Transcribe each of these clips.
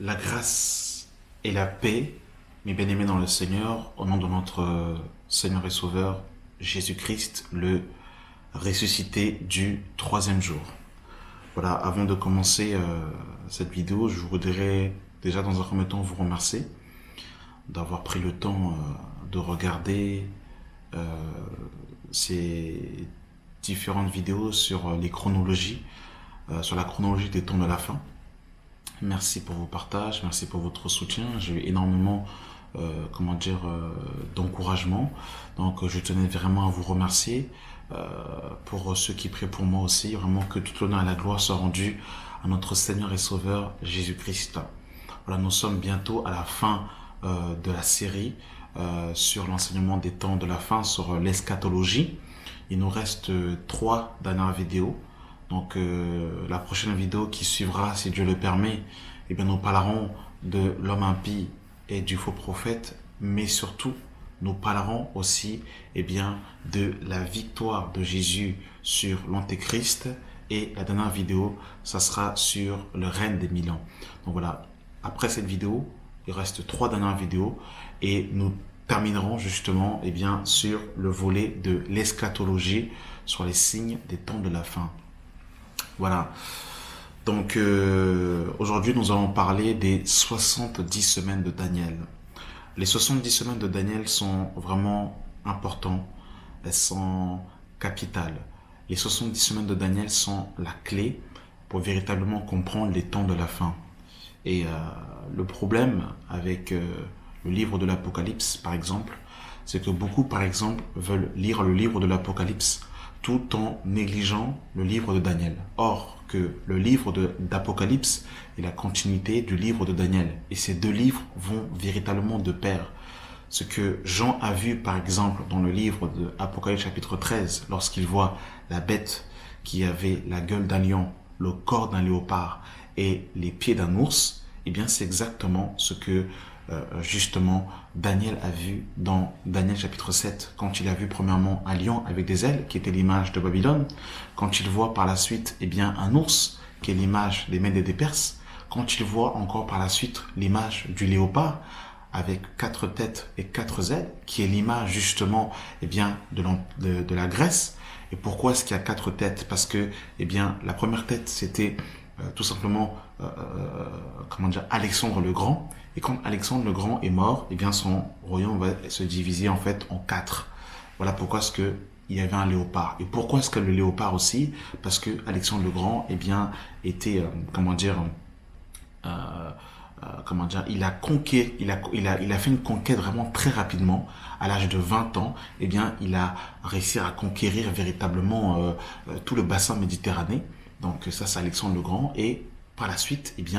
La grâce et la paix, mes bien-aimés dans le Seigneur, au nom de notre Seigneur et Sauveur, Jésus-Christ, le ressuscité du troisième jour. Voilà, avant de commencer cette vidéo, je voudrais déjà dans un premier temps vous remercier d'avoir pris le temps de regarder euh, ces différentes vidéos sur les chronologies, sur la chronologie des temps de la fin. Merci pour vos partages, merci pour votre soutien. J'ai eu énormément, d'encouragement. Donc, je tenais vraiment à vous remercier pour ceux qui prient pour moi aussi. Vraiment que tout l'honneur et la gloire soit rendu à notre Seigneur et Sauveur Jésus-Christ. Voilà, nous sommes bientôt à la fin de la série sur l'enseignement des temps de la fin, sur l'eschatologie. Il nous reste 3 dernières vidéos. Donc la prochaine vidéo qui suivra, si Dieu le permet, eh bien, nous parlerons de l'homme impie et du faux prophète, mais surtout nous parlerons aussi de la victoire de Jésus sur l'Antéchrist, et la dernière vidéo, ça sera sur le règne des 1000 ans. Donc voilà, après cette vidéo, il reste 3 dernières vidéos et nous terminerons justement sur le volet de l'eschatologie, sur les signes des temps de la fin. Voilà. Donc aujourd'hui, nous allons parler des 70 semaines de Daniel. Les 70 semaines de Daniel sont vraiment importantes. Elles sont capitales. Les 70 semaines de Daniel sont la clé pour véritablement comprendre les temps de la fin. Et le problème avec le livre de l'Apocalypse, par exemple, c'est que beaucoup, par exemple, veulent lire le livre de l'Apocalypse tout en négligeant le livre de Daniel. Or, que le livre d'Apocalypse est la continuité du livre de Daniel. Et ces deux livres vont véritablement de pair. Ce que Jean a vu, par exemple, dans le livre de Apocalypse chapitre 13, lorsqu'il voit la bête qui avait la gueule d'un lion, le corps d'un léopard et les pieds d'un ours, eh bien, c'est exactement ce que justement Daniel a vu dans Daniel chapitre 7, quand il a vu premièrement un lion avec des ailes qui était l'image de Babylone, quand il voit par la suite un ours qui est l'image des Mèdes et des Perses, quand il voit encore par la suite l'image du léopard avec 4 têtes et 4 ailes, qui est l'image justement de la Grèce. Et pourquoi est-ce qu'il y a 4 têtes? Parce que la première tête c'était tout simplement Alexandre le Grand. Et quand Alexandre le Grand est mort, son royaume va se diviser en fait en 4. Voilà pourquoi est-ce que il y avait un léopard. Et pourquoi est-ce que le léopard aussi? Parce que Alexandre le Grand était il a fait une conquête vraiment très rapidement. À l'âge de 20 ans, il a réussi à conquérir véritablement tout le bassin méditerranéen. Donc ça, c'est Alexandre le Grand. Et par la suite, il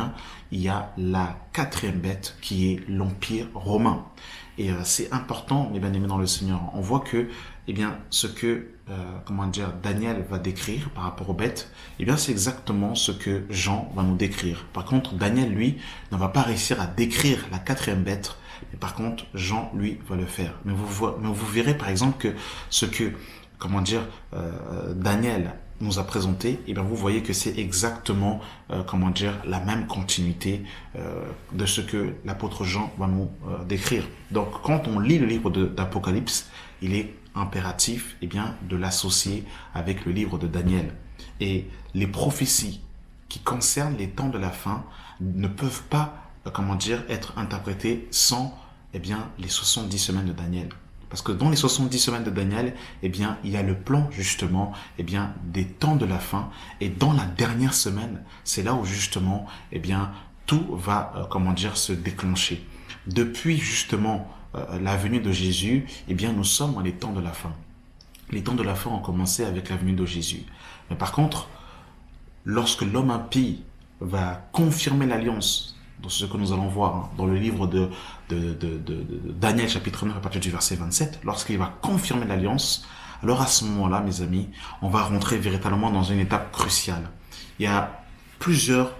y a la 4e bête qui est l'Empire romain. Et c'est important, mes bien-aimés dans le Seigneur. On voit que ce que Daniel va décrire par rapport aux bêtes, c'est exactement ce que Jean va nous décrire. Par contre, Daniel, lui, ne va pas réussir à décrire la 4e bête, mais par contre, Jean, lui, va le faire. Mais vous verrez, par exemple, que ce que, Daniel nous a présenté, vous voyez que c'est exactement, la même continuité de ce que l'apôtre Jean va nous décrire. Donc, quand on lit le livre d'Apocalypse, il est impératif de l'associer avec le livre de Daniel. Et les prophéties qui concernent les temps de la fin ne peuvent pas être interprétées sans les 70 semaines de Daniel. Parce que dans les 70 semaines de Daniel, il y a le plan justement des temps de la fin. Et dans la dernière semaine, c'est là où justement tout va se déclencher. Depuis justement la venue de Jésus, nous sommes dans les temps de la fin. Les temps de la fin ont commencé avec la venue de Jésus. Mais par contre, lorsque l'homme impie va confirmer l'alliance, dans ce que nous allons voir dans le livre de Daniel chapitre 9 à partir du verset 27, lorsqu'il va confirmer l'alliance, alors à ce moment-là, mes amis, on va rentrer véritablement dans une étape cruciale. Il y a plusieurs,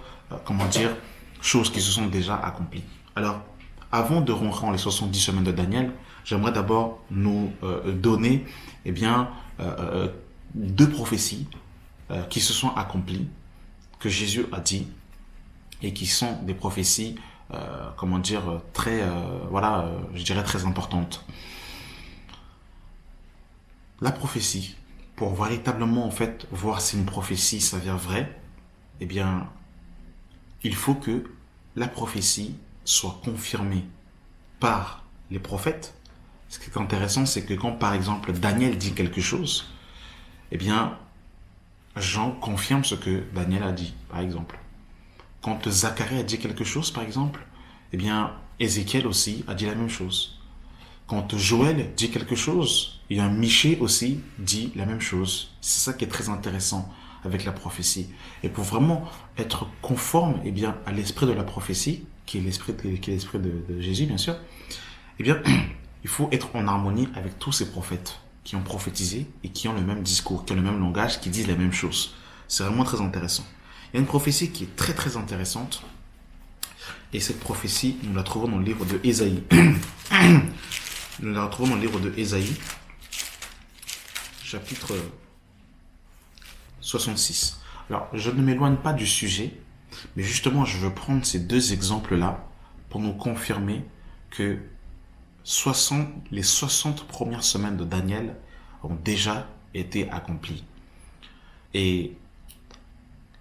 choses qui se sont déjà accomplies. Alors, avant de rentrer dans les 70 semaines de Daniel, j'aimerais d'abord nous donner 2 prophéties qui se sont accomplies, que Jésus a dit, et qui sont des prophéties comment dire, très, je dirais très importante. La prophétie, pour véritablement en fait voir si une prophétie s'avère vraie, eh bien, il faut que la prophétie soit confirmée par les prophètes. Ce qui est intéressant, c'est que quand par exemple Daniel dit quelque chose, eh bien, Jean confirme ce que Daniel a dit, par exemple. Quand Zacharie a dit quelque chose, par exemple, eh bien, Ézéchiel aussi a dit la même chose. Quand Joël dit quelque chose, et un Michée aussi dit la même chose. C'est ça qui est très intéressant avec la prophétie. Et pour vraiment être conforme eh bien, à l'esprit de la prophétie, qui est l'esprit de Jésus, bien sûr, eh bien, il faut être en harmonie avec tous ces prophètes qui ont prophétisé et qui ont le même discours, qui ont le même langage, qui disent la même chose. C'est vraiment très intéressant. Il y a une prophétie qui est très très intéressante. Et cette prophétie, nous la trouvons dans le livre de Ésaïe. Nous la retrouvons dans le livre de Ésaïe, chapitre 66. Alors, je ne m'éloigne pas du sujet, mais justement, je veux prendre ces deux exemples-là pour nous confirmer que les 60 premières semaines de Daniel ont déjà été accomplies. Et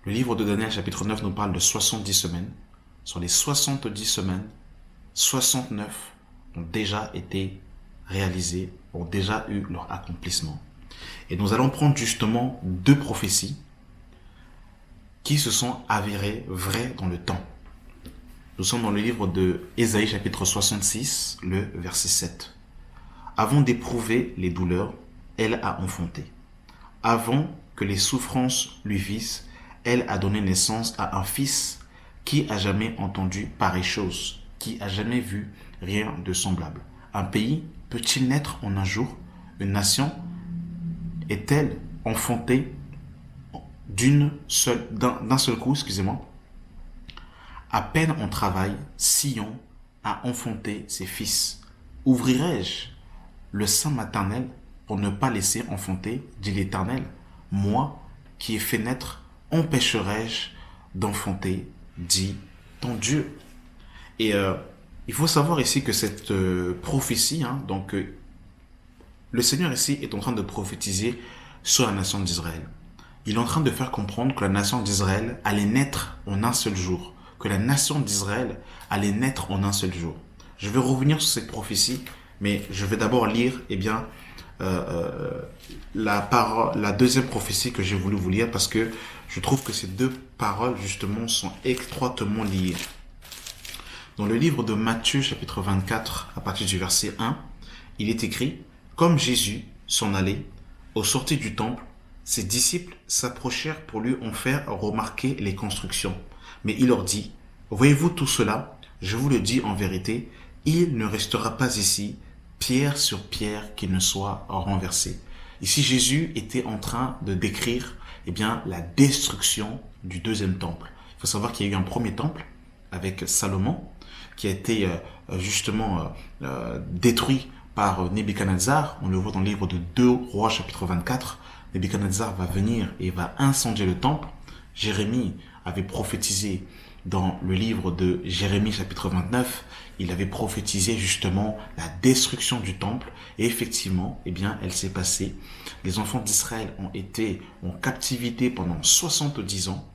le livre de Daniel, chapitre 9, nous parle de 70 semaines. Sur les 70 semaines, 69 ont déjà été réalisées, ont déjà eu leur accomplissement. Et nous allons prendre justement deux prophéties qui se sont avérées vraies dans le temps. Nous sommes dans le livre de Ésaïe, chapitre 66, le verset 7. Avant d'éprouver les douleurs, elle a enfanté. Avant que les souffrances lui vissent, elle a donné naissance à un fils. Qui a jamais entendu pareille chose? Qui a jamais vu rien de semblable? Un pays peut-il naître en un jour? Une nation est-elle enfantée d'un seul coup, excusez-moi? À peine on travaille, Sion a enfanté ses fils. Ouvrirai-je le sein maternel pour ne pas laisser enfanter, dit l'Éternel? Moi qui ai fait naître, empêcherai-je d'enfanter, dit ton Dieu? Et il faut savoir ici que cette prophétie, le Seigneur ici est en train de prophétiser sur la nation d'Israël. Il est en train de faire comprendre que la nation d'Israël allait naître en un seul jour. Que la nation d'Israël allait naître en un seul jour. Je vais revenir sur cette prophétie, mais je vais d'abord lire la deuxième prophétie que j'ai voulu vous lire parce que je trouve que ces deux paroles justement sont étroitement liées. Dans le livre de Matthieu chapitre 24 à partir du verset 1, il est écrit: comme Jésus s'en allait, au sortir du temple, ses disciples s'approchèrent pour lui en faire remarquer les constructions. Mais il leur dit: voyez-vous tout cela? Je vous le dis en vérité, il ne restera pas ici pierre sur pierre qui ne soit renversée. Ici, Jésus était en train de décrire la destruction du deuxième temple. Il faut savoir qu'il y a eu un premier temple avec Salomon qui a été détruit par Nebuchadnezzar. On le voit dans le livre de 2 Rois chapitre 24. Nebuchadnezzar va venir et va incendier le temple. Jérémie avait prophétisé dans le livre de Jérémie chapitre 29, il avait prophétisé justement la destruction du temple et effectivement, elle s'est passée. Les enfants d'Israël ont été en captivité pendant 70 ans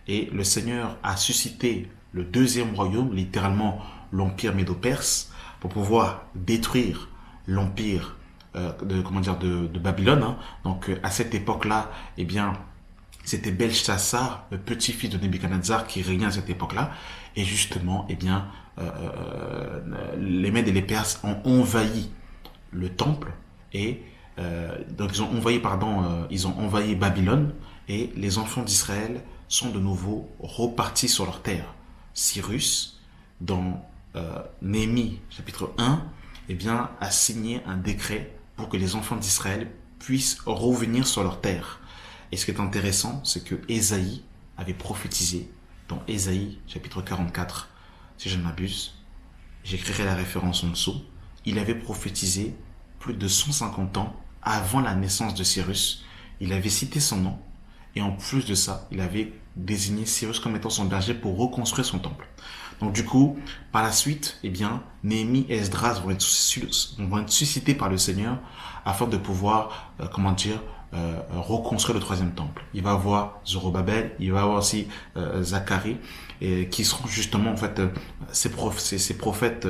et le Seigneur a suscité le deuxième royaume, littéralement l'empire médo-perse, pour pouvoir détruire l'empire de Babylone. Donc à cette époque-là, c'était Belchassar, le petit-fils de Nebuchadnezzar, qui régnait à cette époque-là. Et justement, les Mèdes et les Perses ont envahi le temple. Et donc ils ont envahi Babylone. Et les enfants d'Israël sont de nouveau repartis sur leur terre. Cyrus, dans Néhémie, chapitre 1, a signé un décret pour que les enfants d'Israël puissent revenir sur leur terre. Et ce qui est intéressant, c'est que Ésaïe avait prophétisé dans Ésaïe chapitre 44, si je ne m'abuse, j'écrirai la référence en dessous, il avait prophétisé plus de 150 ans avant la naissance de Cyrus. Il avait cité son nom et en plus de ça, il avait désigné Cyrus comme étant son berger pour reconstruire son temple. Donc du coup, par la suite, eh bien, Néhémie et Esdras vont être suscités par le Seigneur afin de pouvoir, reconstruire le troisième temple. Il va avoir Zorobabel, il va avoir aussi Zacharie, et qui seront justement en fait ces prophètes,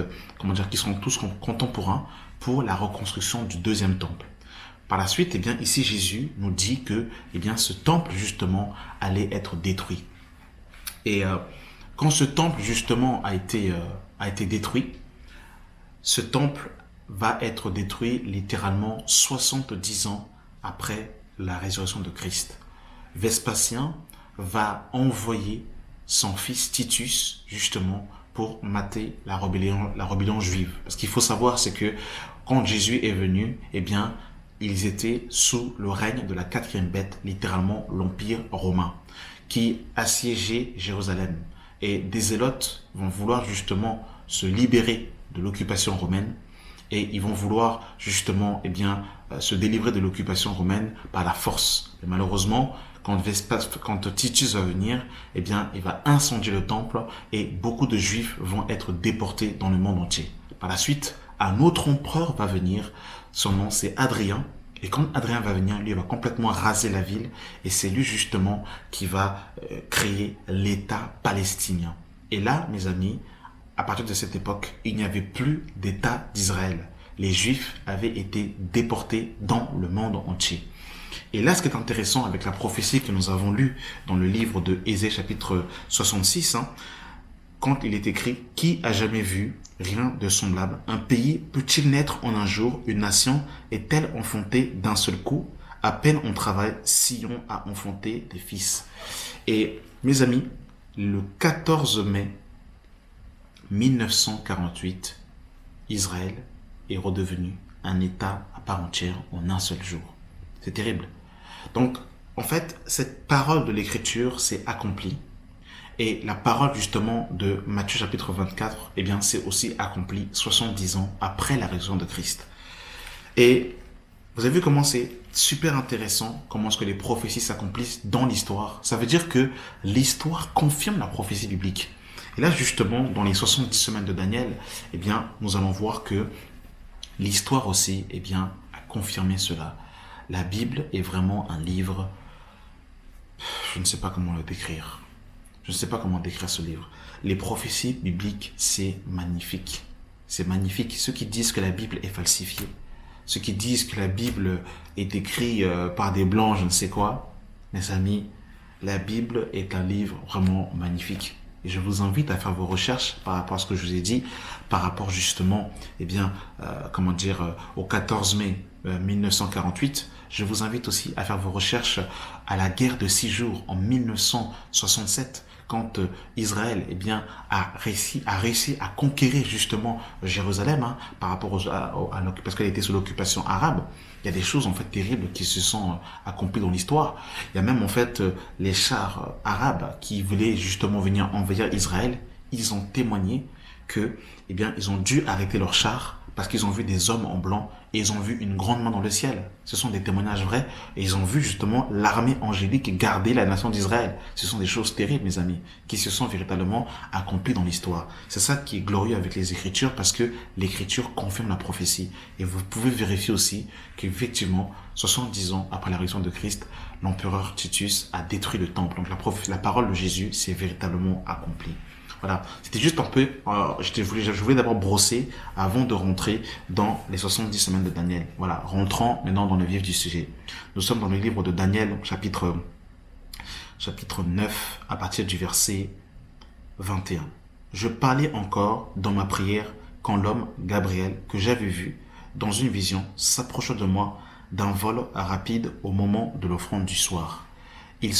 qui seront tous contemporains pour la reconstruction du deuxième temple. Par la suite, eh bien, ici Jésus nous dit que, eh bien, ce temple justement allait être détruit. Et quand ce temple justement a été détruit, ce temple va être détruit littéralement 70 ans après la résurrection de Christ. Vespasien va envoyer son fils Titus justement pour mater la rébellion juive. Parce qu'il faut savoir, c'est que quand Jésus est venu, eh bien, ils étaient sous le règne de la quatrième bête, littéralement l'Empire romain, qui assiégeait Jérusalem. Et des zélotes vont vouloir justement se libérer de l'occupation romaine et ils vont vouloir justement se délivrer de l'occupation romaine par la force. Et malheureusement, quand Titus va venir, eh bien, il va incendier le temple et beaucoup de juifs vont être déportés dans le monde entier. Par la suite, un autre empereur va venir, son nom c'est Adrien. Et quand Adrien va venir, lui, il va complètement raser la ville et c'est lui justement qui va créer l'État palestinien. Et là, mes amis, à partir de cette époque, il n'y avait plus d'État d'Israël. Les Juifs avaient été déportés dans le monde entier. Et là, ce qui est intéressant avec la prophétie que nous avons lue dans le livre de Ésaïe chapitre 66, quand il est écrit « Qui a jamais vu rien de semblable? Un pays peut-il naître en un jour? Une nation est-elle enfantée d'un seul coup? À peine on travaille, Sion a enfanté des fils. » Et mes amis, le 14 mai 1948, Israël est redevenu un État à part entière en un seul jour. C'est terrible. Donc, en fait, cette parole de l'Écriture s'est accomplie. Et la parole justement de Matthieu chapitre 24, eh bien, c'est aussi accompli 70 ans après la résurrection de Christ. Et vous avez vu comment c'est super intéressant, comment est-ce que les prophéties s'accomplissent dans l'histoire. Ça veut dire que l'histoire confirme la prophétie biblique. Et là, justement, dans les 70 semaines de Daniel, eh bien, nous allons voir que l'histoire aussi, eh bien, a confirmé cela. La Bible est vraiment un livre, je ne sais pas comment le décrire. Je ne sais pas comment décrire ce livre. Les prophéties bibliques, c'est magnifique. C'est magnifique. Ceux qui disent que la Bible est falsifiée, ceux qui disent que la Bible est écrite par des blancs, je ne sais quoi, mes amis, la Bible est un livre vraiment magnifique. Et je vous invite à faire vos recherches par rapport à ce que je vous ai dit, par rapport justement, au 14 mai 1948. Je vous invite aussi à faire vos recherches à la guerre de 6 jours en 1967. Quand Israël a réussi à conquérir justement Jérusalem par rapport parce qu'elle était sous l'occupation arabe. Il y a des choses en fait terribles qui se sont accomplies dans l'histoire. Il y a même en fait les chars arabes qui voulaient justement venir envahir Israël. Ils ont témoigné que ils ont dû arrêter leurs chars parce qu'ils ont vu des hommes en blanc et ils ont vu une grande main dans le ciel. Ce sont des témoignages vrais et ils ont vu justement l'armée angélique garder la nation d'Israël. Ce sont des choses terribles, mes amis, qui se sont véritablement accomplies dans l'histoire. C'est ça qui est glorieux avec les Écritures parce que l'Écriture confirme la prophétie. Et vous pouvez vérifier aussi qu'effectivement, 70 ans après la résurrection de Christ, l'empereur Titus a détruit le temple. Donc la parole de Jésus s'est véritablement accomplie. Voilà, c'était juste un peu, je voulais d'abord brosser avant de rentrer dans les 70 semaines de Daniel. Voilà, rentrons maintenant dans le vif du sujet. Nous sommes dans le livre de Daniel, chapitre 9, à partir du verset 21. Je parlais encore dans ma prière quand l'homme Gabriel, que j'avais vu dans une vision, s'approcha de moi d'un vol rapide au moment de l'offrande du soir. Il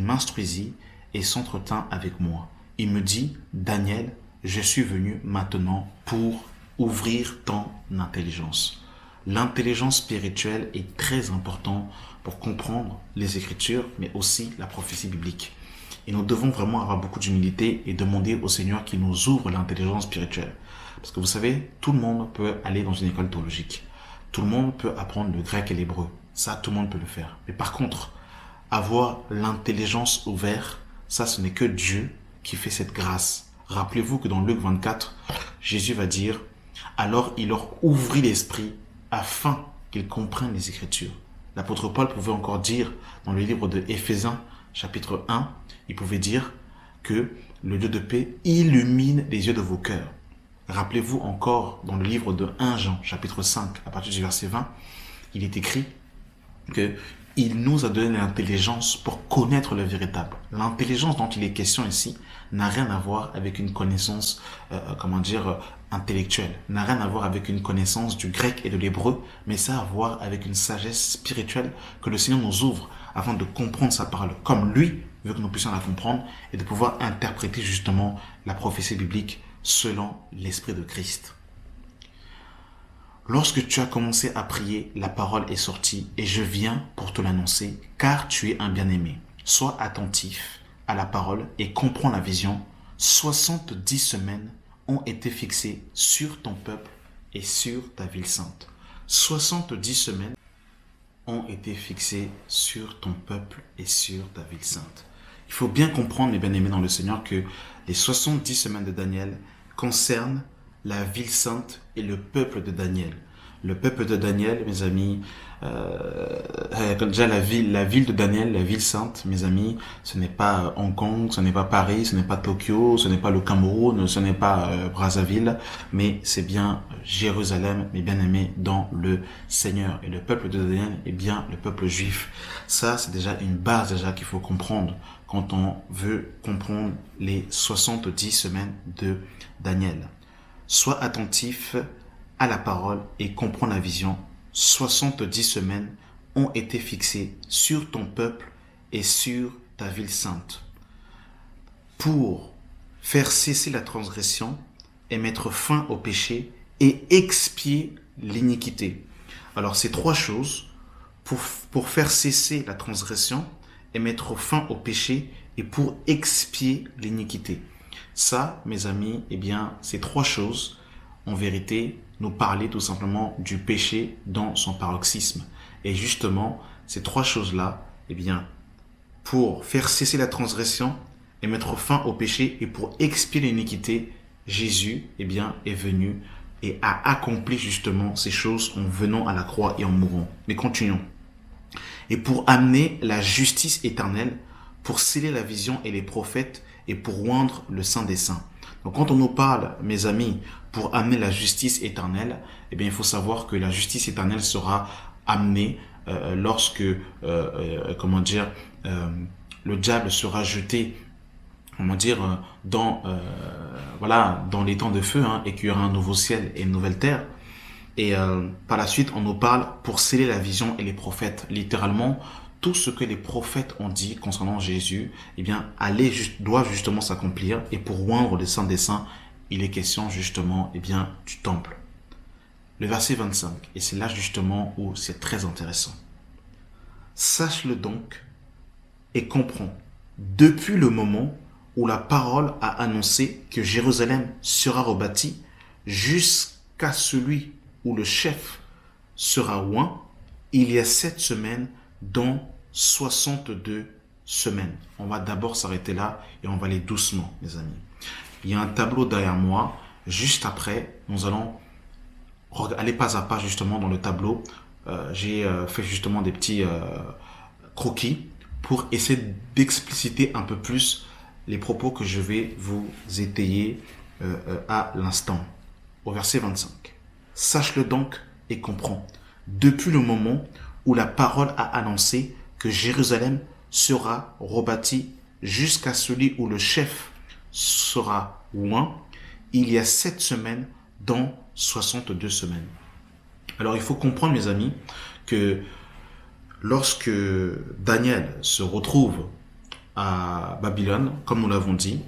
m'instruisit et s'entretint avec moi. Il me dit, Daniel, je suis venu maintenant pour ouvrir ton intelligence. L'intelligence spirituelle est très importante pour comprendre les Écritures, mais aussi la prophétie biblique. Et nous devons vraiment avoir beaucoup d'humilité et demander au Seigneur qu'il nous ouvre l'intelligence spirituelle. Parce que vous savez, tout le monde peut aller dans une école théologique. Tout le monde peut apprendre le grec et l'hébreu. Ça, tout le monde peut le faire. Mais par contre, avoir l'intelligence ouverte, ça, ce n'est que Dieu qui fait cette grâce Rappelez-vous que dans Luc 24, Jésus va dire, alors il leur ouvrit l'esprit afin qu'ils comprennent les Écritures. L'apôtre Paul pouvait encore dire dans le livre de Éphésiens, chapitre 1, il pouvait dire que le Dieu de paix illumine les yeux de vos cœurs. Rappelez-vous encore dans le livre de 1 Jean, chapitre 5, à partir du verset 20, il est écrit que il nous a donné l'intelligence pour connaître le véritable. L'intelligence dont il est question ici n'a rien à voir avec une connaissance, intellectuelle, n'a rien à voir avec une connaissance du grec et de l'hébreu, mais ça a à voir avec une sagesse spirituelle que le Seigneur nous ouvre afin de comprendre sa parole, comme lui veut que nous puissions la comprendre et de pouvoir interpréter justement la prophétie biblique selon l'Esprit de Christ. Lorsque tu as commencé à prier, la parole est sortie et je viens pour te l'annoncer, car tu es un bien-aimé. Sois attentif à la parole et comprends la vision. 70 semaines ont été fixées sur ton peuple et sur ta ville sainte. 70 semaines ont été fixées sur ton peuple et sur ta ville sainte. Il faut bien comprendre, mes bien-aimés dans le Seigneur, que les 70 semaines de Daniel concernent la ville sainte et le peuple de Daniel. Le peuple de Daniel, mes amis, déjà la ville de Daniel, la ville sainte, mes amis, ce n'est pas Hong Kong, ce n'est pas Paris, ce n'est pas Tokyo, ce n'est pas le Cameroun, ce n'est pas Brazzaville, mais c'est bien Jérusalem, mes bien-aimés, dans le Seigneur. Et le peuple de Daniel est bien le peuple juif. Ça, c'est déjà une base déjà qu'il faut comprendre quand on veut comprendre les 70 semaines de Daniel. Sois attentif à la parole et comprends la vision. 70 semaines ont été fixées sur ton peuple et sur ta ville sainte pour faire cesser la transgression et mettre fin au péché et expier l'iniquité. Alors ces trois choses, pour faire cesser la transgression et mettre fin au péché et pour expier l'iniquité. Ça, mes amis, eh bien, ces trois choses, en vérité, nous parlaient tout simplement du péché dans son paroxysme. Et justement, ces trois choses-là, eh bien, pour faire cesser la transgression et mettre fin au péché et pour expier l'iniquité, Jésus, eh bien, est venu et a accompli justement ces choses en venant à la croix et en mourant. Mais continuons. Et pour amener la justice éternelle, pour sceller la vision et les prophètes et pour rendre le Saint des Saints. Donc quand on nous parle, mes amis, pour amener la justice éternelle, eh bien il faut savoir que la justice éternelle sera amenée lorsque, le diable sera jeté, dans les temps de feu, et qu'il y aura un nouveau ciel et une nouvelle terre. Et par la suite, on nous parle pour sceller la vision et les prophètes. Littéralement, tout ce que les prophètes ont dit concernant Jésus, eh bien, doit justement s'accomplir. Et pour rendre le Saint des Saints, il est question justement, eh bien, du temple. Le verset 25, et c'est là justement où c'est très intéressant. Sache-le donc et comprends, depuis le moment où la parole a annoncé que Jérusalem sera rebâtie, jusqu'à celui où le chef sera oint, il y a 7 semaines, dont 62 semaines. On va d'abord s'arrêter là et on va aller doucement, mes amis. Il y a un tableau derrière moi. Juste après, nous allons aller pas à pas justement dans le tableau. J'ai fait justement des petits croquis pour essayer d'expliciter un peu plus les propos que je vais vous étayer à l'instant. Au verset 25. Sache-le donc et comprends. Depuis le moment où la parole a annoncé que Jérusalem sera rebâtie jusqu'à celui où le chef sera oint, il y a 7 semaines, dont 62 semaines. Alors il faut comprendre, mes amis, que lorsque Daniel se retrouve à Babylone, comme nous l'avons dit,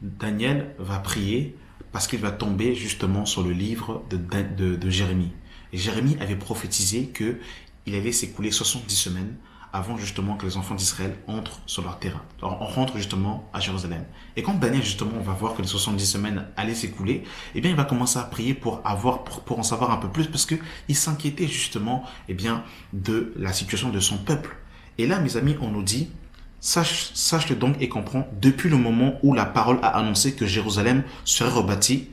Daniel va prier parce qu'il va tomber justement sur le livre de Jérémie. Et Jérémie avait prophétisé qu'il allait s'écouler 70 semaines avant justement que les enfants d'Israël entrent sur leur terrain. Alors, on rentre justement à Jérusalem. Et quand Daniel justement va voir que les 70 semaines allaient s'écouler, eh bien il va commencer à prier pour en savoir un peu plus parce qu'il s'inquiétait justement de la situation de son peuple. Et là, mes amis, on nous dit, Sache-le donc et comprends, depuis le moment où la parole a annoncé que Jérusalem serait rebâtie,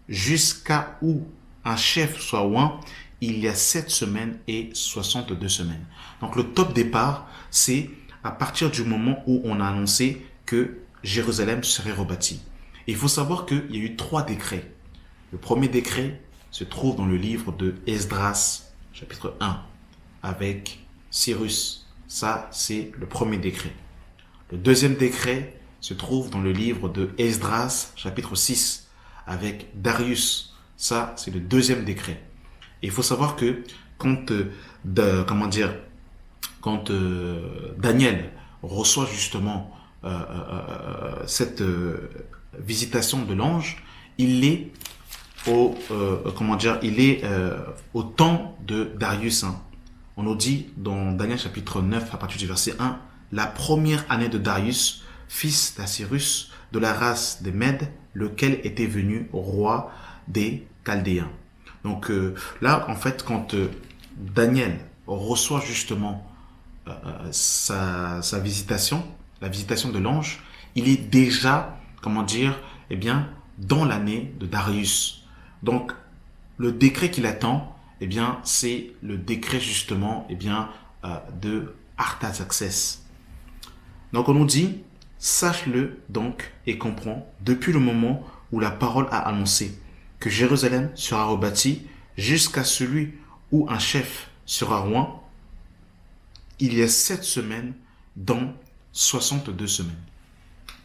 jusqu'à où un chef soit oint, il y a 7 semaines et 62 semaines. Donc le top départ, c'est à partir du moment où on a annoncé que Jérusalem serait rebâtie. Et il faut savoir qu'il y a eu 3 décrets. Le premier décret se trouve dans le livre de Esdras, chapitre 1, avec Cyrus. Ça, c'est le premier décret. Le deuxième décret se trouve dans le livre de Esdras, chapitre 6, avec Darius. Ça, c'est le deuxième décret. Et il faut savoir que quand, Daniel reçoit justement cette visitation de l'ange, il est au temps de Darius. On nous dit dans Daniel chapitre 9 à partir du verset 1, la première année de Darius, fils d'Assyrus, de la race des Mèdes, lequel était venu roi des Chaldéens. Donc là, en fait, quand Daniel reçoit justement sa visitation, la visitation de l'ange, il est déjà, dans l'année de Darius. Donc, le décret qu'il attend, c'est le décret justement, de Artaxerxès. Donc, on nous dit, sache-le donc et comprends, depuis le moment où la parole a annoncé que Jérusalem sera rebâtie jusqu'à celui où un chef sera oint, il y a 7 semaines dans 62 semaines.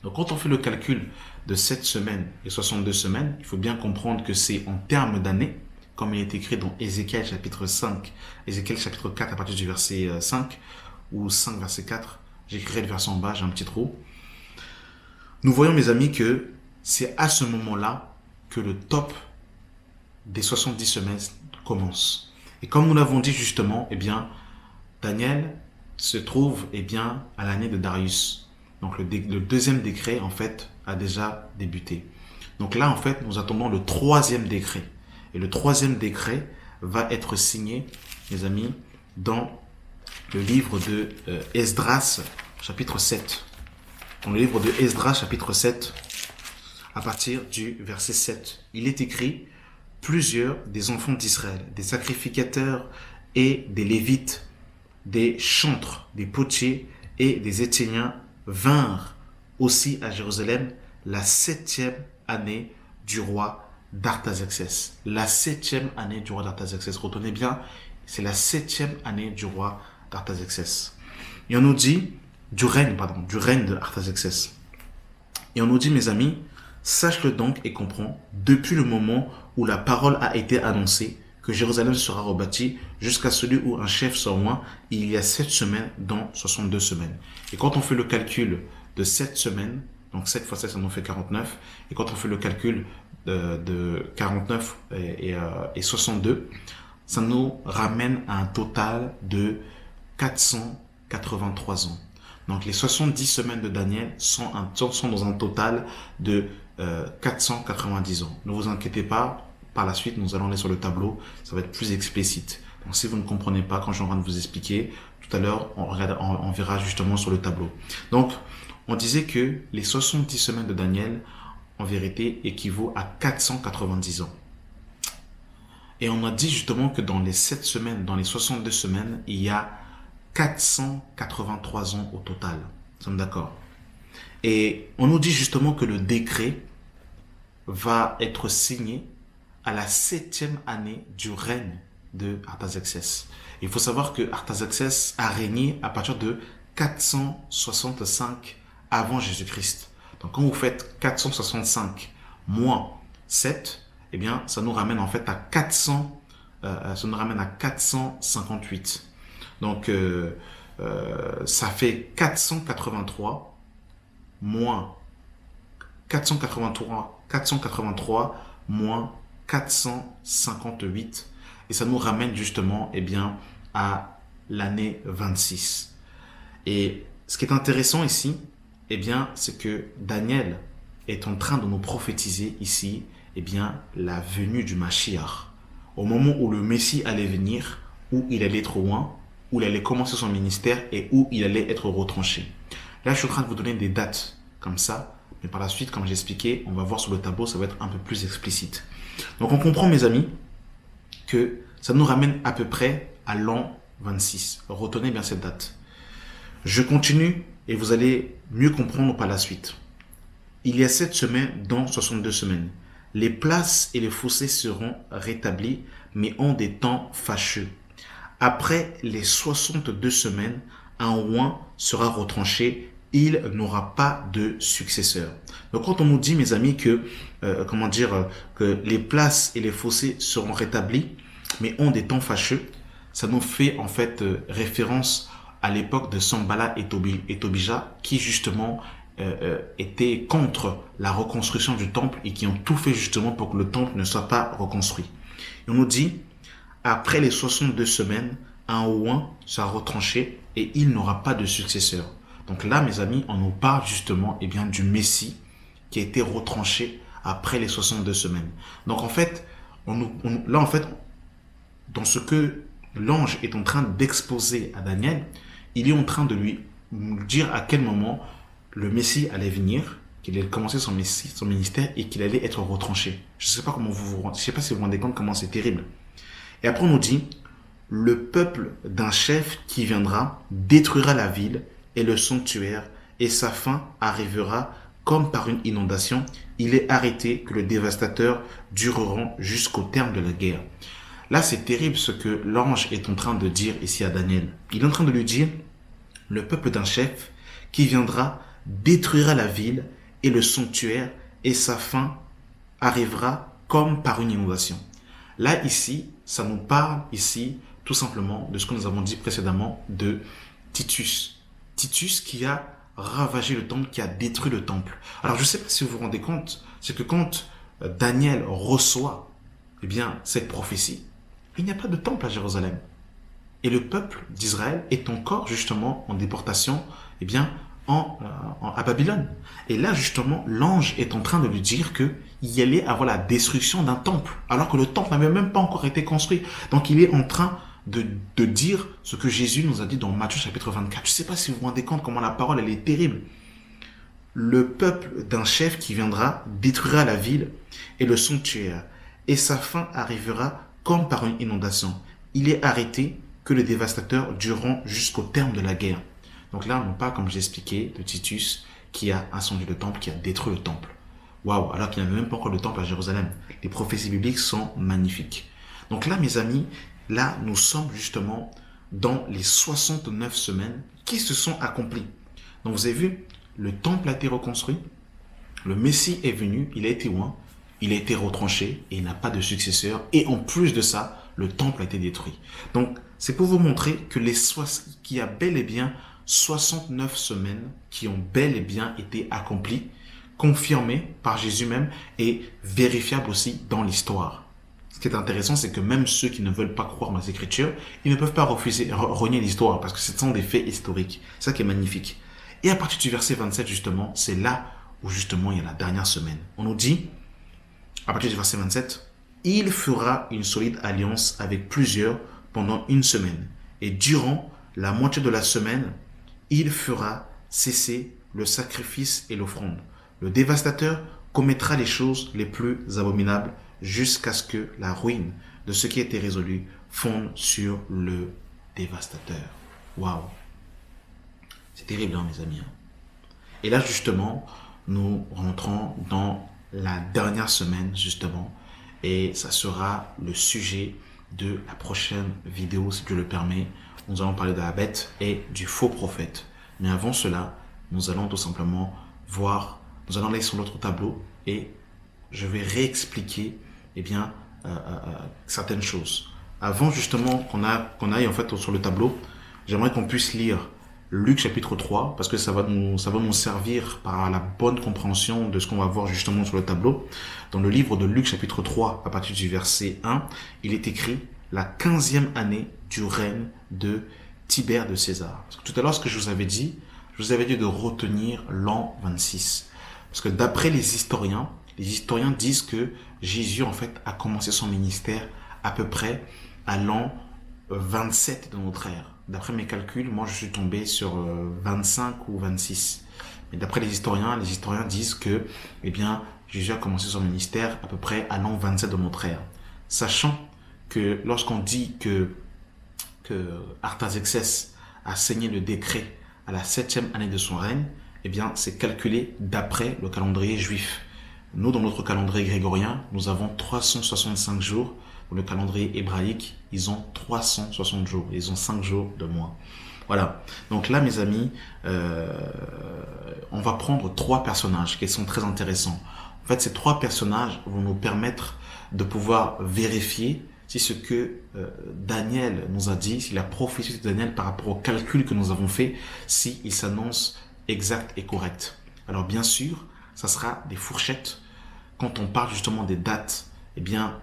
Donc quand on fait le calcul de 7 semaines et 62 semaines, il faut bien comprendre que c'est en termes d'années, comme il est écrit dans Ézéchiel chapitre 5, Ézéchiel chapitre 4 à partir du verset 5, ou 5 verset 4, j'écrirai le verset en bas, j'ai un petit trou. Nous voyons mes amis que c'est à ce moment-là que le top des 70 semaines commence. Et comme nous l'avons dit justement, Daniel se trouve à l'année de Darius. Donc le deuxième décret en fait a déjà débuté. Donc là en fait nous attendons le troisième décret. Et le troisième décret va être signé, mes amis, dans le livre de Esdras chapitre 7. Dans le livre de Esdras chapitre 7, à partir du verset 7, il est écrit: plusieurs des enfants d'Israël, des sacrificateurs et des Lévites, des chantres, des potiers et des Éthéniens vinrent aussi à Jérusalem la 7e année du roi d'Artaxerxès. La 7e année du roi d'Artaxerxès. Retenez bien, c'est la 7e année du roi d'Artaxerxès. Et on nous dit, du règne de Artaxerxès. Et on nous dit, mes amis, sache-le donc et comprends, depuis le moment où la parole a été annoncée, que Jérusalem sera rebâtie jusqu'à celui où un chef sera oint, il y a 7 semaines dans 62 semaines. Et quand on fait le calcul de 7 semaines, donc 7 fois 7, ça nous fait 49, et quand on fait le calcul de 49 et 62, ça nous ramène à un total de 483 ans. Donc les 70 semaines de Daniel sont dans un total de 490 ans. Ne vous inquiétez pas, par la suite, nous allons aller sur le tableau, ça va être plus explicite. Donc si vous ne comprenez pas, quand je suis en train de vous expliquer, tout à l'heure, on verra justement sur le tableau. Donc, on disait que les 70 semaines de Daniel, en vérité, équivaut à 490 ans. Et on a dit justement que dans les 7 semaines, dans les 62 semaines, il y a 483 ans au total. Nous sommes d'accord. Et on nous dit justement que le décret va être signé à la 7e année du règne de Artaxerxès. Il faut savoir que Artaxerxès a régné à partir de 465 avant Jésus-Christ. Donc quand vous faites 465 moins 7, ça nous ramène en fait à 458. Donc ça fait 483 moins 458 et ça nous ramène justement à l'année 26. Et ce qui est intéressant ici, c'est que Daniel est en train de nous prophétiser ici la venue du Mashiach. Au moment où le Messie allait venir, où il allait être oint, où il allait commencer son ministère et où il allait être retranché. Là, je suis en train de vous donner des dates comme ça, mais par la suite, comme j'ai expliqué, on va voir sur le tableau, ça va être un peu plus explicite. Donc on comprend, mes amis, que ça nous ramène à peu près à l'an 26. Retenez bien cette date. Je continue et vous allez mieux comprendre par la suite. Il y a 7 semaines dans 62 semaines. Les places et les fossés seront rétablis, mais en des temps fâcheux. Après les 62 semaines, un oint sera retranché, il n'aura pas de successeur. Donc quand on nous dit, mes amis, que que les places et les fossés seront rétablis, mais en des temps fâcheux, ça nous fait en fait référence à l'époque de Sanballat et Tobija, qui justement étaient contre la reconstruction du temple et qui ont tout fait justement pour que le temple ne soit pas reconstruit. Et on nous dit, après les 62 semaines, un oint sera retranché et il n'aura pas de successeur. Donc là, mes amis, on nous parle justement du Messie qui a été retranché après les 62 semaines. Donc en fait, dans ce que l'ange est en train d'exposer à Daniel, il est en train de lui dire à quel moment le Messie allait venir, qu'il allait commencer son ministère et qu'il allait être retranché. Je ne sais pas je sais pas si vous vous rendez compte comment c'est terrible. Et après on nous dit, le peuple d'un chef qui viendra détruira la ville et le sanctuaire, et sa fin arrivera comme par une inondation. Il est arrêté que le dévastateur durera jusqu'au terme de la guerre. Là, c'est terrible ce que l'ange est en train de dire ici à Daniel. Il est en train de lui dire, le peuple d'un chef qui viendra détruira la ville et le sanctuaire, et sa fin arrivera comme par une inondation. Là, ici, ça nous parle ici tout simplement de ce que nous avons dit précédemment de Titus. Titus qui a ravagé le temple, qui a détruit le temple. Alors, je ne sais pas si vous vous rendez compte, c'est que quand Daniel reçoit cette prophétie, il n'y a pas de temple à Jérusalem. Et le peuple d'Israël est encore justement en déportation à Babylone. Et là, justement, l'ange est en train de lui dire qu'il y allait avoir la destruction d'un temple, alors que le temple n'avait même pas encore été construit. Donc, il est en train de dire ce que Jésus nous a dit dans Matthieu chapitre 24. Je ne sais pas si vous vous rendez compte comment la parole, elle est terrible. Le peuple d'un chef qui viendra détruira la ville et le sanctuaire, et sa fin arrivera comme par une inondation. Il est arrêté que le dévastateur durera jusqu'au terme de la guerre. Donc là, on parle, comme j'ai expliqué, de Titus qui a incendié le temple, qui a détruit le temple. Waouh, alors qu'il n'y avait même pas encore de temple à Jérusalem. Les prophéties bibliques sont magnifiques. Donc là, mes amis, là, nous sommes justement dans les 69 semaines qui se sont accomplies. Donc vous avez vu, le temple a été reconstruit, le Messie est venu, il a été oint, il a été retranché et il n'a pas de successeur. Et en plus de ça, le temple a été détruit. Donc, c'est pour vous montrer que qu'il y a bel et bien 69 semaines qui ont bel et bien été accomplies, confirmées par Jésus même et vérifiables aussi dans l'histoire. Ce qui est intéressant, c'est que même ceux qui ne veulent pas croire dans les Écritures, ils ne peuvent pas renier l'histoire parce que ce sont des faits historiques. C'est ça qui est magnifique. Et à partir du verset 27, justement, c'est là où justement il y a la dernière semaine. On nous dit, à partir du verset 27, « Il fera une solide alliance avec plusieurs pendant une semaine. Et durant la moitié de la semaine, il fera cesser le sacrifice et l'offrande. Le dévastateur commettra les choses les plus abominables jusqu'à ce que la ruine de ce qui était résolu fonde sur le dévastateur. » Waouh! C'est terrible, hein, mes amis. Et là, justement, nous rentrons dans la dernière semaine, justement, et ça sera le sujet de la prochaine vidéo, si Dieu le permet. Nous allons parler de la bête et du faux prophète. Mais avant cela, nous allons tout simplement voir, nous allons aller sur l'autre tableau et je vais réexpliquer certaines choses. Avant justement qu'on aille en fait sur le tableau, j'aimerais qu'on puisse lire Luc chapitre 3, parce que ça va nous servir par la bonne compréhension de ce qu'on va voir justement sur le tableau. Dans le livre de Luc chapitre 3, à partir du verset 1, il est écrit la 15e année du règne de Tibère de César. Parce que tout à l'heure, ce que je vous avais dit de retenir l'an 26. Parce que d'après les historiens disent que Jésus en fait a commencé son ministère à peu près à l'an 27 de notre ère. d'après mes calculs, moi je suis tombé sur 25 ou 26. Mais d'après les historiens disent que, eh bien, Jésus a commencé son ministère à peu près à l'an 27 de notre ère. Sachant que lorsqu'on dit que Artaxerxès a signé le décret à la 7e année de son règne, eh bien, c'est calculé d'après le calendrier juif. Nous, dans notre calendrier grégorien, nous avons 365 jours. Dans le calendrier hébraïque, ils ont 360 jours. Ils ont 5 jours de mois. Voilà. Donc là, mes amis, on va prendre 3 personnages qui sont très intéressants. En fait, ces 3 personnages vont nous permettre de pouvoir vérifier si ce que Daniel nous a dit, si la prophétie de Daniel par rapport au calcul que nous avons fait, si il s'annonce exact et correct. Alors bien sûr, ça sera des fourchettes. Quand on parle justement des dates, eh bien,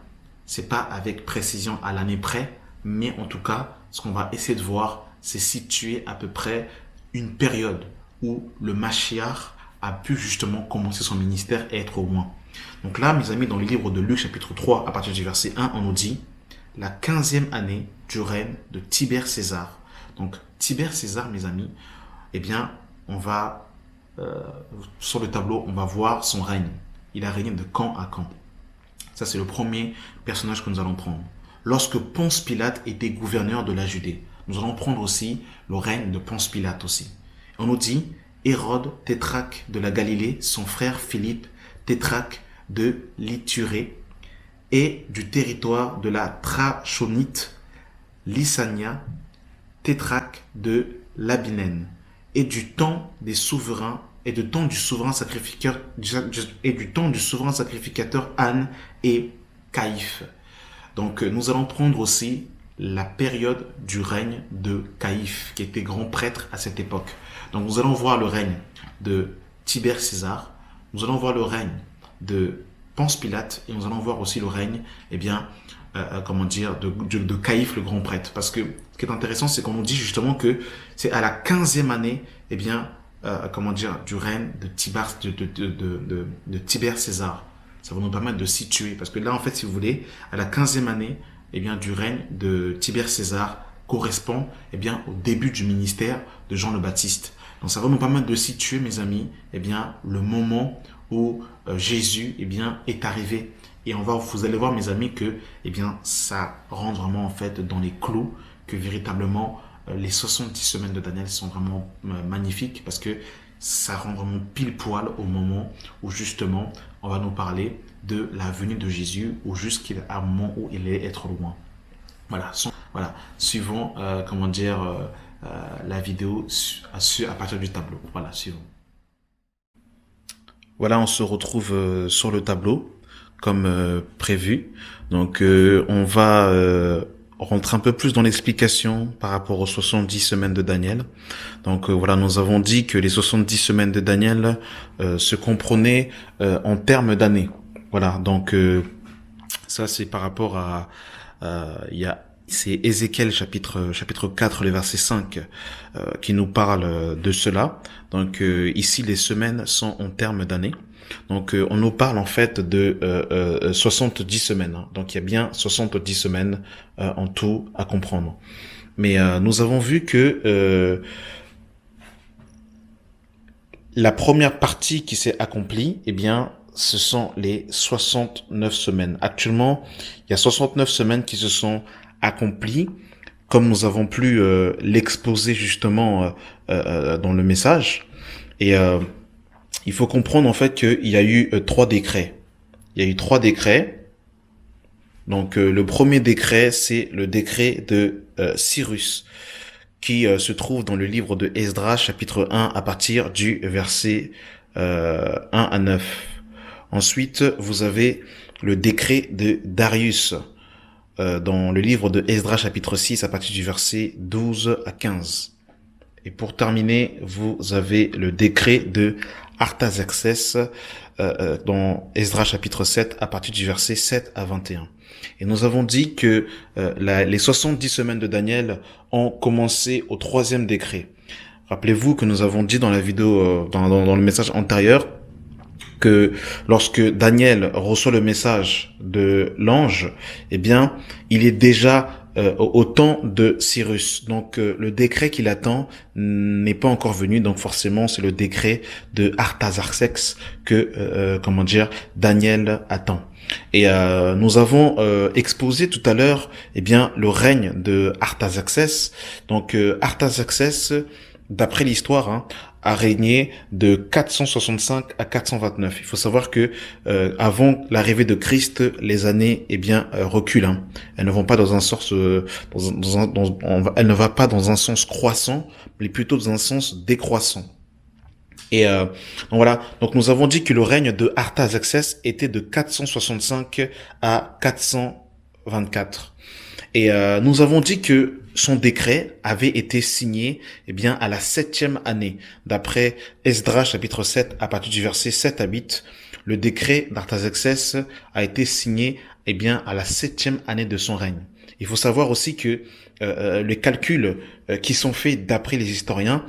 c'est pas avec précision à l'année près, mais en tout cas, ce qu'on va essayer de voir, c'est situer à peu près une période où le Mashiach a pu justement commencer son ministère et être au loin. Donc là, mes amis, dans le livre de Luc, chapitre 3, à partir du verset 1, on nous dit la 15e année du règne de Tibère César. Donc, Tibère César, mes amis, eh bien, on va, sur le tableau, on va voir son règne. Il a régné de quand à quand. Ça, c'est le premier personnage que nous allons prendre. Lorsque Ponce Pilate était gouverneur de la Judée, nous allons prendre aussi le règne de Ponce Pilate aussi. On nous dit Hérode, tétrarque de la Galilée, son frère Philippe, tétrarque de l'Ithurée et du territoire de la Trachonite, Lysania, tétrarque de l'Abinène, et du temps des souverains et du temps du souverain sacrificateur Anne et Caïphe. Donc nous allons prendre aussi la période du règne de Caïphe, qui était grand prêtre à cette époque. Donc nous allons voir le règne de Tibère César, nous allons voir le règne de Ponce Pilate, et nous allons voir aussi le règne, eh bien, de Caïphe, le grand prêtre. Parce que ce qui est intéressant, c'est qu'on nous dit justement que c'est à la 15e année, eh bien, du règne de Tibère César. Ça va nous permettre de situer. Parce que là, en fait, si vous voulez, à la 15e année, eh bien, du règne de Tibère César correspond, eh bien, au début du ministère de Jean le Baptiste. Donc, ça va nous permettre de situer, mes amis, eh bien, le moment où Jésus, eh bien, est arrivé. Et vous allez voir, mes amis, que, eh bien, ça rentre vraiment, en fait, dans les clous, que véritablement, les 70 semaines de Daniel sont vraiment magnifiques, parce que ça rend vraiment pile poil au moment où, justement, on va nous parler de la venue de Jésus, ou jusqu'à un moment où il est être loin. Voilà. Suivons, la vidéo à partir du tableau. Voilà, suivons. Voilà, on se retrouve sur le tableau, comme prévu. Donc, on va rentrer un peu plus dans l'explication par rapport aux 70 semaines de Daniel. Donc, voilà, nous avons dit que les 70 semaines de Daniel se comprenaient en termes d'années. Voilà, donc ça c'est par rapport à c'est Ézéchiel chapitre 4, le verset 5 qui nous parle de cela. Donc ici les semaines sont en termes d'années. Donc on nous parle en fait de 70 semaines. Hein. Donc il y a bien 70 semaines en tout à comprendre. Mais nous avons vu que la première partie qui s'est accomplie, eh bien, ce sont les 69 semaines. Actuellement, il y a 69 semaines qui se sont accomplies, comme nous avons pu l'exposer justement dans le message. Et il faut comprendre en fait qu'il y a eu 3 décrets. Il y a eu 3 décrets. Donc le premier décret, c'est le décret de Cyrus, qui se trouve dans le livre de Esdras, chapitre 1, à partir du verset 1 à 9. Ensuite, vous avez le décret de Darius dans le livre de Esdras chapitre 6 à partir du verset 12 à 15. Et pour terminer, vous avez le décret de Artaxerxès dans Esdras chapitre 7 à partir du verset 7 à 21. Et nous avons dit que les 70 semaines de Daniel ont commencé au 3e décret. Rappelez-vous que nous avons dit dans la vidéo, dans le message antérieur, que lorsque Daniel reçoit le message de l'ange, eh bien, il est déjà au temps de Cyrus. Donc le décret qu'il attend n'est pas encore venu, donc forcément c'est le décret de Artaxerxès que Daniel attend. Et nous avons exposé tout à l'heure le règne de Artaxerxès. Donc Artaxerxès, d'après l'histoire, a régné de 465 à 429. Il faut savoir que avant l'arrivée de Christ, les années reculent. Elles ne vont pas dans un sens elles ne vont pas dans un sens croissant, mais plutôt dans un sens décroissant. Et donc nous avons dit que le règne de Artaxerxès était de 465 à 424. Et nous avons dit que son décret avait été signé à la 7e année. D'après Esdras chapitre 7, à partir du verset 7 à 8, le décret d'Artaxerxès a été signé à la 7e année de son règne. Il faut savoir aussi que les calculs qui sont faits d'après les historiens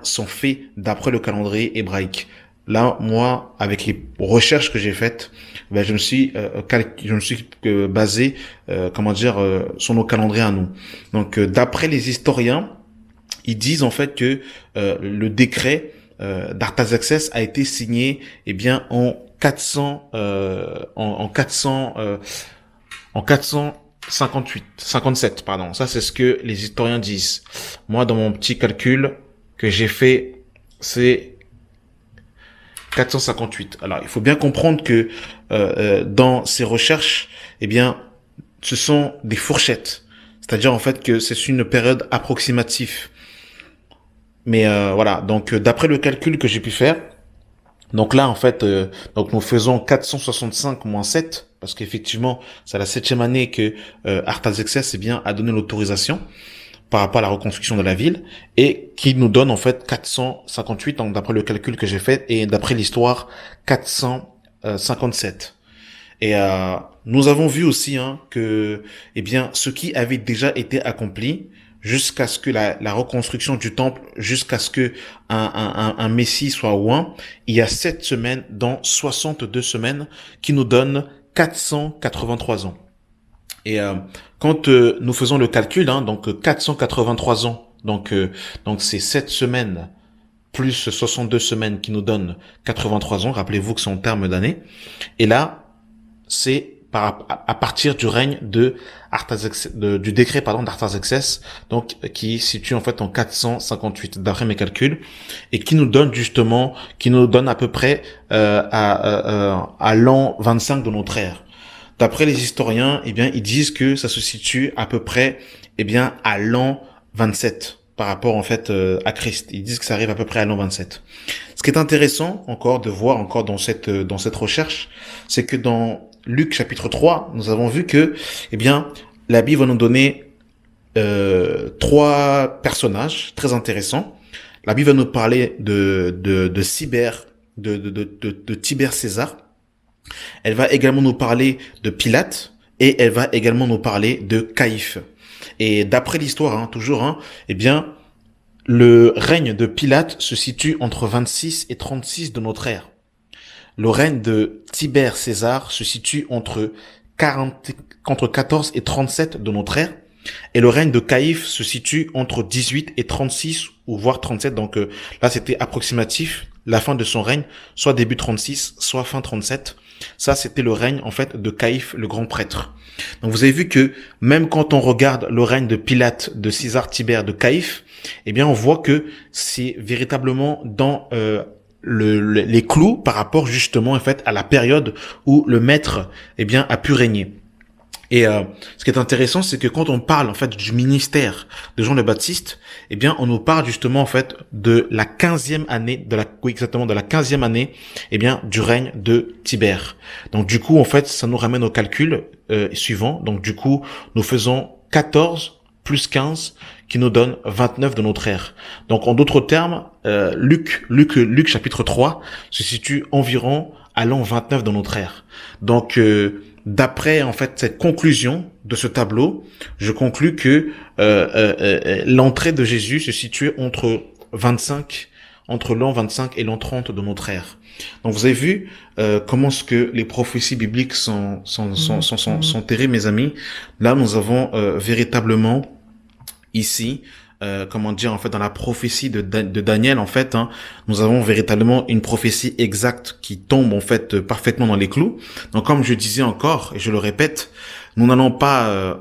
sont faits d'après le calendrier hébraïque. Là, moi, avec les recherches que j'ai faites, je me suis basé, sur nos calendriers à nous. Donc, d'après les historiens, ils disent en fait que le décret d'Artaxerxès a été signé, en 57, pardon. Ça, c'est ce que les historiens disent. Moi, dans mon petit calcul que j'ai fait, c'est 458. Alors, il faut bien comprendre que dans ces recherches, ce sont des fourchettes. C'est-à-dire en fait que c'est une période approximative. Mais voilà, donc d'après le calcul que j'ai pu faire, donc là en fait, donc nous faisons 465 moins 7, parce qu'effectivement, c'est la 7e année que Artaxerxès a donné l'autorisation par rapport à la reconstruction de la ville, et qui nous donne en fait 458, donc d'après le calcul que j'ai fait, et d'après l'histoire 457. Et nous avons vu aussi que ce qui avait déjà été accompli jusqu'à ce que la reconstruction du temple, jusqu'à ce que un Messie soit oint, il y a 7 semaines dans 62 semaines qui nous donnent 483 ans. Et quand nous faisons le calcul, donc 483 ans, donc c'est 7 semaines plus 62 semaines qui nous donnent 83 ans. Rappelez-vous que c'est en termes d'années. Et là, c'est à partir du règne du décret d'Artaxerxès, donc qui situe en fait en 458 d'après mes calculs, et qui nous donne à peu près à l'an 25 de notre ère. D'après les historiens, ils disent que ça se situe à peu près, à l'an 27 par rapport en fait à Christ. Ils disent que ça arrive à peu près à l'an 27. Ce qui est intéressant encore de voir encore dans cette recherche, c'est que dans Luc chapitre 3, nous avons vu que la Bible va nous donner 3 personnages très intéressants. La Bible va nous parler de Tibère César. Elle va également nous parler de Pilate, et elle va également nous parler de Caïphe. Et d'après l'histoire, le règne de Pilate se situe entre 26 et 36 de notre ère. Le règne de Tibère César se situe entre 14 et 37 de notre ère. Et le règne de Caïphe se situe entre 18 et 36, ou voire 37. Donc là, c'était approximatif, la fin de son règne, soit début 36, soit fin 37. Ça, c'était le règne, en fait, de Caïphe, le grand prêtre. Donc, vous avez vu que, même quand on regarde le règne de Pilate, de César, Tibère, de Caïphe, on voit que c'est véritablement dans les clous par rapport, justement, en fait, à la période où le maître, a pu régner. Et ce qui est intéressant, c'est que quand on parle en fait du ministère de Jean le Baptiste, on nous parle justement en fait de la 15e année de la 15e année du règne de Tibère. Donc du coup en fait, ça nous ramène au calcul suivant. Donc du coup, nous faisons 14 plus 15 qui nous donne 29 de notre ère. Donc en d'autres termes, Luc chapitre 3 se situe environ à l'an 29 de notre ère. Donc d'après en fait cette conclusion de ce tableau, je conclus que l'entrée de Jésus se situait entre entre l'an 25 et l'an 30 de notre ère. Donc vous avez vu comment ce que les prophéties bibliques sont terribles, mes amis. Là, nous avons véritablement ici, comment dire, en fait, dans la prophétie de Daniel, en fait, hein, nous avons véritablement une prophétie exacte qui tombe, en fait, parfaitement dans les clous. Donc, comme je disais encore, et je le répète, nous n'allons pas...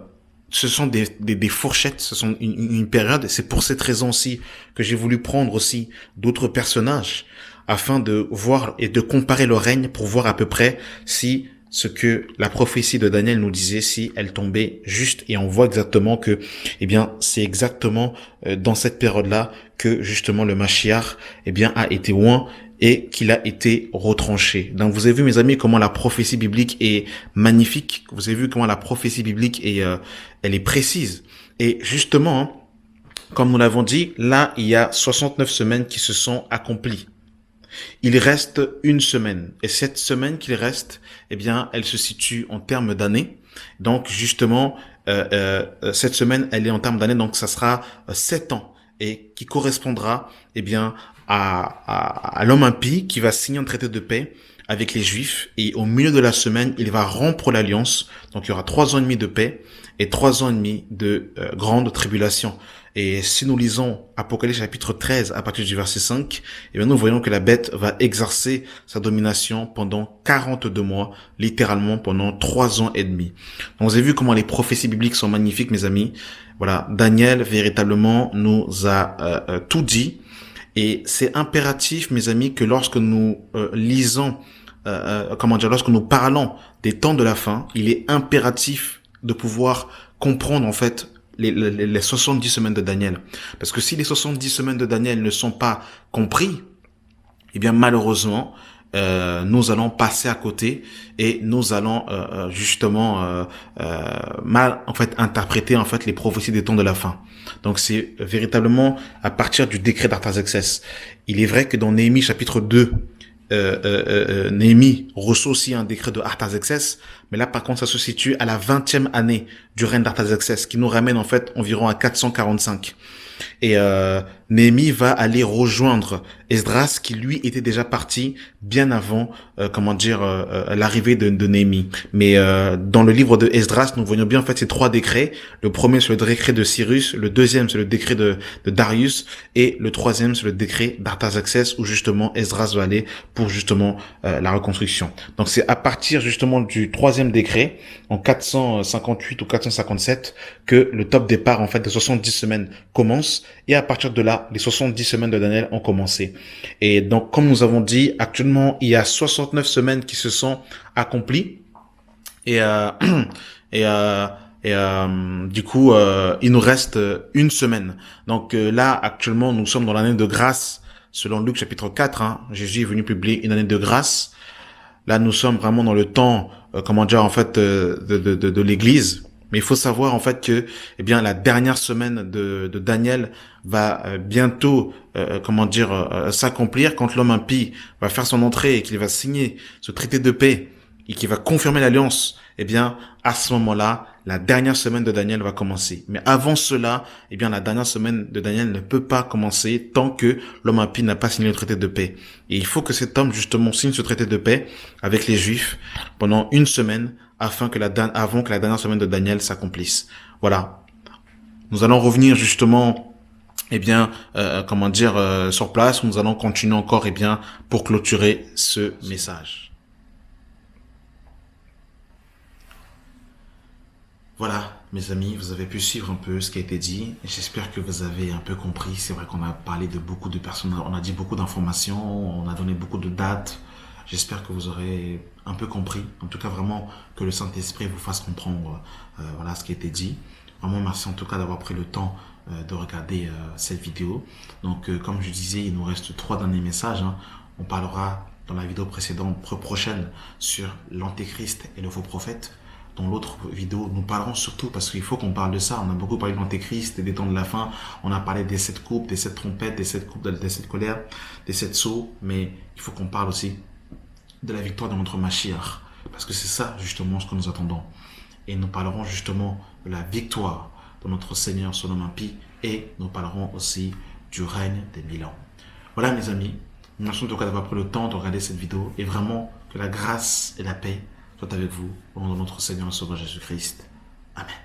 ce sont des fourchettes, ce sont une période. C'est pour cette raison aussi que j'ai voulu prendre aussi d'autres personnages afin de voir et de comparer leur règne pour voir à peu près si ce que la prophétie de Daniel nous disait, si elle tombait juste. Et on voit exactement que, eh bien, c'est exactement dans cette période-là que justement le Mashiach, eh bien, a été oint et qu'il a été retranché. Donc vous avez vu, mes amis, comment la prophétie biblique est magnifique. Vous avez vu comment la prophétie biblique est, elle est précise. Et justement, hein, comme nous l'avons dit, là, il y a 69 semaines qui se sont accomplies. Il reste une semaine. Et cette semaine qu'il reste, eh bien, elle se situe en termes d'années. Donc, justement, cette semaine, elle est en termes d'années. Donc, ça sera 7 ans. Et qui correspondra, eh bien, à l'homme impie qui va signer un traité de paix avec les Juifs. Et au milieu de la semaine, il va rompre l'alliance. Donc, il y aura 3 ans et demi de paix et 3 ans et demi de grande tribulation. Et si nous lisons Apocalypse chapitre 13 à partir du verset 5, eh bien nous voyons que la bête va exercer sa domination pendant 42 mois, littéralement pendant 3 ans et demi. Donc vous avez vu comment les prophéties bibliques sont magnifiques, mes amis. Voilà, Daniel véritablement nous a tout dit. Et c'est impératif, mes amis, que lorsque nous lisons, lorsque nous parlons des temps de la fin, il est impératif de pouvoir comprendre en fait les 70 semaines de Daniel. Parce que si les 70 semaines de Daniel ne sont pas compris, eh bien malheureusement, nous allons passer à côté et nous allons justement mal en fait interpréter en fait les prophéties des temps de la fin. Donc c'est véritablement à partir du décret d'Artaxerxès. Il est vrai que dans Néhémie chapitre 2, Néhémie reçoit aussi un décret de Artaxerxès, mais là par contre ça se situe à la 20e année du règne d'Artaxerxès, qui nous ramène en fait environ à 445. Et Néhémie va aller rejoindre Esdras, qui lui était déjà parti bien avant, l'arrivée de Néhémie. Mais dans le livre de Esdras, nous voyons bien en fait ces 3 décrets. Le premier c'est le décret de Cyrus, le deuxième c'est le décret de Darius, et le troisième c'est le décret d'Artaxerxès, où justement Esdras va aller pour justement la reconstruction. Donc c'est à partir justement du troisième décret, en 458 ou 457, que le top départ en fait de 70 semaines commence. Et à partir de là, les 70 semaines de Daniel ont commencé. Et donc, comme nous avons dit, actuellement, il y a 69 semaines qui se sont accomplies. Et, du coup, il nous reste une semaine. Donc là, actuellement, nous sommes dans l'année de grâce, selon Luc chapitre 4. Hein, Jésus est venu publier une année de grâce. Là, nous sommes vraiment dans le temps, de l'Église. Mais il faut savoir en fait que, eh bien, la dernière semaine de Daniel va bientôt, s'accomplir quand l'homme impie va faire son entrée et qu'il va signer ce traité de paix et qu'il va confirmer l'alliance. Eh bien, à ce moment-là, la dernière semaine de Daniel va commencer. Mais avant cela, eh bien, la dernière semaine de Daniel ne peut pas commencer tant que l'homme impie n'a pas signé le traité de paix. Et il faut que cet homme, justement, signe ce traité de paix avec les Juifs pendant une semaine avant que la dernière semaine de Daniel s'accomplisse. Voilà. Nous allons revenir, justement, sur place. Nous allons continuer encore, pour clôturer ce message. Voilà, mes amis, vous avez pu suivre un peu ce qui a été dit. J'espère que vous avez un peu compris. C'est vrai qu'on a parlé de beaucoup de personnes, on a dit beaucoup d'informations, on a donné beaucoup de dates. J'espère que vous aurez un peu compris. En tout cas, vraiment, que le Saint-Esprit vous fasse comprendre ce qui a été dit. Vraiment, merci en tout cas d'avoir pris le temps de regarder cette vidéo. Donc, comme je disais, il nous reste 3 derniers messages. Hein. On parlera dans la vidéo précédente, prochaine, sur l'Antéchrist et le faux prophète. Dans l'autre vidéo, nous parlerons surtout, parce qu'il faut qu'on parle de ça, on a beaucoup parlé de l'Antéchrist et des temps de la fin, on a parlé des 7 coupes, des 7 trompettes, des 7 coupes, des 7 colères, des 7 sceaux, mais il faut qu'on parle aussi de la victoire de notre Mashiach, parce que c'est ça justement ce que nous attendons. Et nous parlerons justement de la victoire de notre Seigneur sur l'homme impie, et nous parlerons aussi du règne des 1000 ans. Voilà mes amis, merci en tout cas d'avoir pris le temps de regarder cette vidéo et vraiment que la grâce et la paix soient avec vous au nom de notre Seigneur et Sauveur Jésus-Christ. Amen.